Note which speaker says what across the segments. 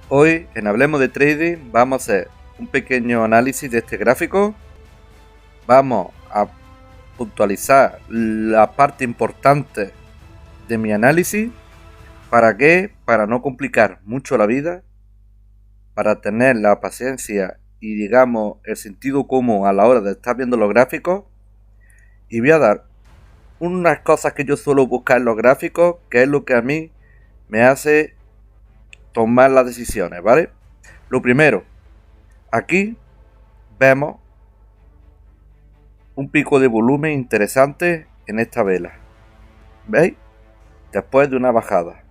Speaker 1: Hoy en Hablemos de Trading vamos a hacer un pequeño análisis de este gráfico. Vamos a puntualizar la parte importante de mi análisis. ¿Para qué? Para no complicar mucho la vida, para tener la paciencia y digamos el sentido común a la hora de estar viendo los gráficos. Y voy a dar unas cosas que yo suelo buscar en los gráficos, que es lo que a mí me hace tomar las decisiones, ¿vale? Lo primero, aquí vemos un pico de volumen interesante en esta vela, ¿veis? Después de una bajada.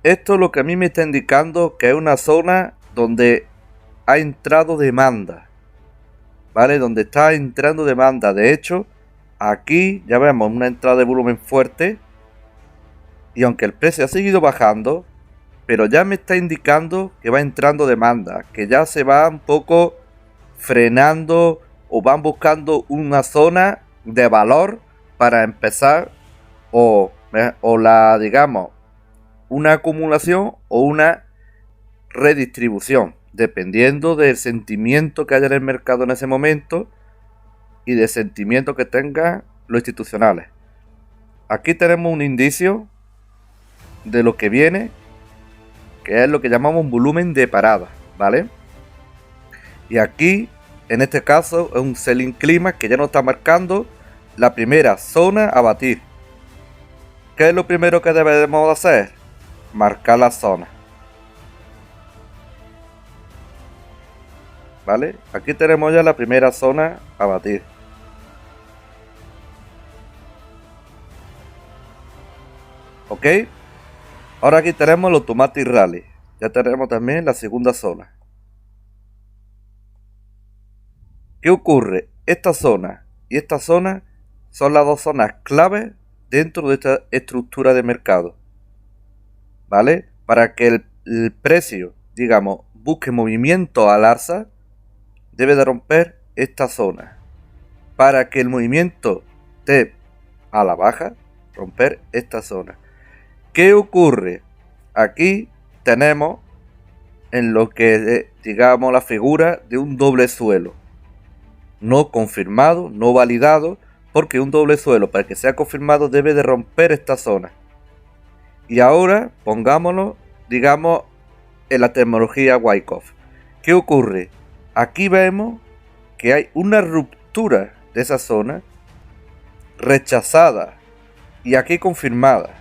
Speaker 1: Esto es lo que a mí me está indicando que es una zona donde ha entrado demanda, ¿vale? Donde está entrando demanda. De hecho, aquí ya vemos una entrada de volumen fuerte y aunque el precio ha seguido bajando, pero ya me está indicando que va entrando demanda, que ya se va un poco frenando o van buscando una zona de valor para empezar o la, digamos, una acumulación o una redistribución, dependiendo del sentimiento que haya en el mercado en ese momento y del sentimiento que tengan los institucionales. Aquí tenemos un indicio de lo que viene, que es lo que llamamos un volumen de parada, ¿vale? Y aquí, en este caso, es un selling climax que ya nos está marcando la primera zona a batir. ¿Qué es lo primero que debemos hacer? Marcar la zona, ¿vale? Aquí tenemos ya la primera zona a batir. ¿Ok? Ahora aquí tenemos el Automatic Rally. Ya tenemos también la segunda zona. ¿Qué ocurre? Esta zona y esta zona son las dos zonas clave dentro de esta estructura de mercado, ¿vale? Para que el precio, digamos, busque movimiento al alza, debe de romper esta zona. Para que el movimiento esté a la baja, romper esta zona. ¿Qué ocurre? Aquí tenemos en lo que digamos la figura de un doble suelo. No confirmado, no validado, porque un doble suelo para que sea confirmado debe de romper esta zona. Y ahora pongámonos, digamos, en la terminología Wyckoff. ¿Qué ocurre? Aquí vemos que hay una ruptura de esa zona rechazada y aquí confirmada.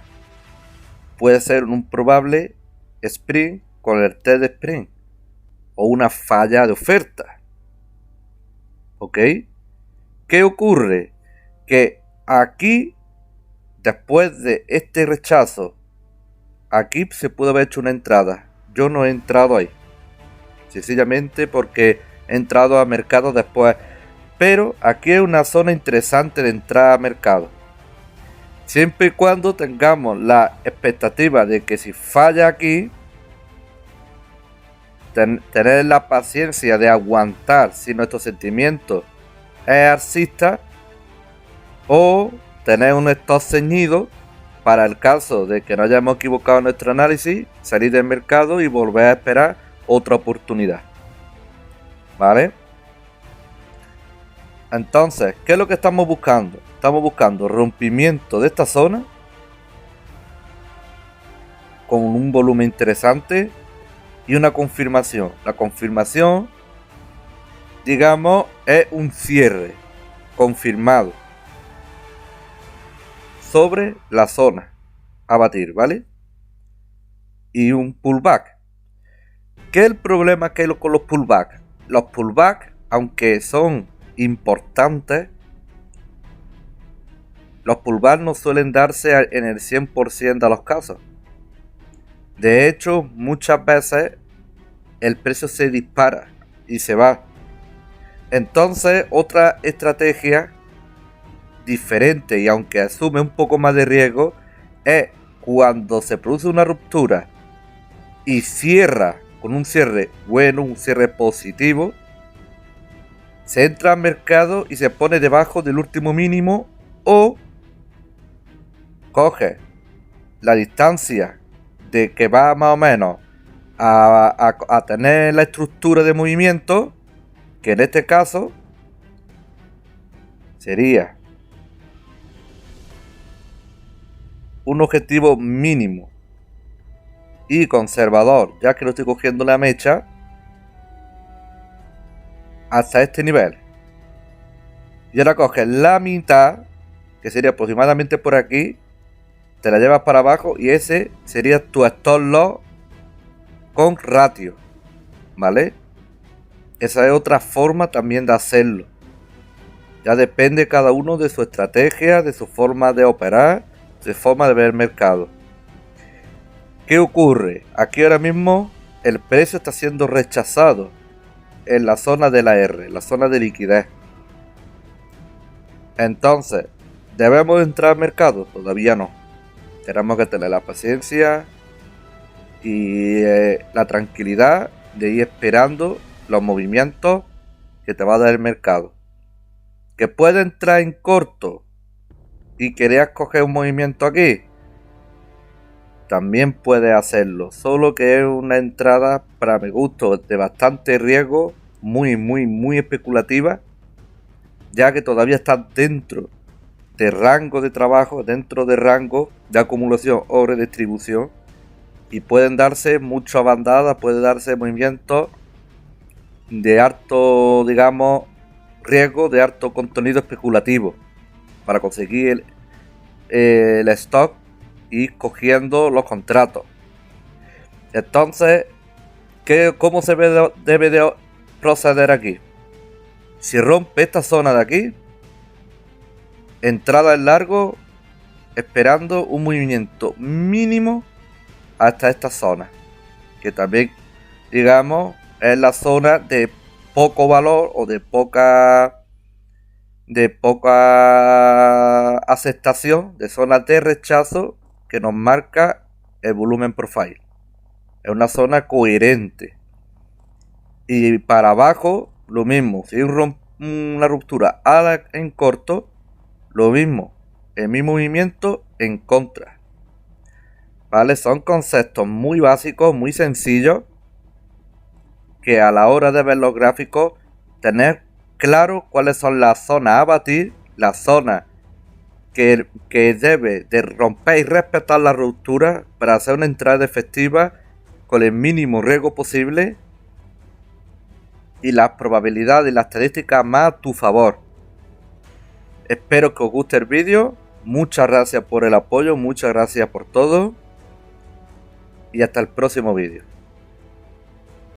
Speaker 1: Puede ser un probable sprint con el T de sprint o una falla de oferta. ¿Ok? ¿Qué ocurre? Que aquí, después de este rechazo, aquí se puede haber hecho una entrada. Yo no he entrado ahí, sencillamente porque he entrado a mercado después. Pero aquí es una zona interesante de entrada a mercado. Siempre y cuando tengamos la expectativa de que si falla aquí, tener la paciencia de aguantar si nuestro sentimiento es alcista, o tener un stop ceñido para el caso de que no hayamos equivocado en nuestro análisis, salir del mercado y volver a esperar otra oportunidad, ¿vale? Entonces, ¿qué es lo que estamos buscando? Estamos buscando rompimiento de esta zona con un volumen interesante y una confirmación. La confirmación, digamos, es un cierre confirmado sobre la zona a batir, ¿vale? Y un pullback. ¿Qué es el problema que hay con los pullbacks? Los pullbacks, aunque son importantes, los pullbacks no suelen darse en el 100% de los casos. De hecho, muchas veces el precio se dispara y se va. Entonces, otra estrategia diferente y aunque asume un poco más de riesgo es cuando se produce una ruptura y cierra con un cierre bueno, un cierre positivo, se entra al mercado y se pone debajo del último mínimo o coge la distancia de que va más o menos a tener la estructura de movimiento, que en este caso sería un objetivo mínimo y conservador, ya que lo estoy cogiendo la mecha hasta este nivel. Y ahora coges la mitad, que sería aproximadamente por aquí, te la llevas para abajo y ese sería tu stop loss con ratio, ¿vale? Esa es otra forma también de hacerlo. Ya depende cada uno de su estrategia, de su forma de operar, de su forma de ver el mercado. ¿Qué ocurre? Aquí ahora mismo el precio está siendo rechazado en la zona de la R, la zona de liquidez. Entonces, ¿debemos entrar al mercado? Todavía no. Tenemos que tener la paciencia y la tranquilidad de ir esperando los movimientos que te va a dar el mercado. Que puede entrar en corto y querías coger un movimiento aquí, también puedes hacerlo, solo que es una entrada para mi gusto de bastante riesgo, muy especulativa, ya que todavía está dentro de rango de trabajo, dentro de rango de acumulación o redistribución, y pueden darse muchas bandadas, puede darse movimientos de alto, digamos, riesgo, de alto contenido especulativo para conseguir el stock y cogiendo los contratos. Entonces, ¿cómo se debe de proceder aquí? Si rompe esta zona de aquí, entrada en largo, esperando un movimiento mínimo hasta esta zona, que también, digamos, es la zona de poco valor o de poca aceptación, de zona de rechazo que nos marca el volumen profile. Es una zona coherente. Y para abajo, lo mismo. Si hay una ruptura en corto, lo mismo. El mismo movimiento en contra. ¿Vale? Son conceptos muy básicos, muy sencillos, que a la hora de ver los gráficos, tener claro cuáles son las zonas a batir, las zonas que debe de romper y respetar la ruptura para hacer una entrada efectiva con el mínimo riesgo posible y las probabilidades y las estadísticas más a tu favor. Espero que os guste el vídeo. Muchas gracias por el apoyo, muchas gracias por todo y hasta el próximo vídeo.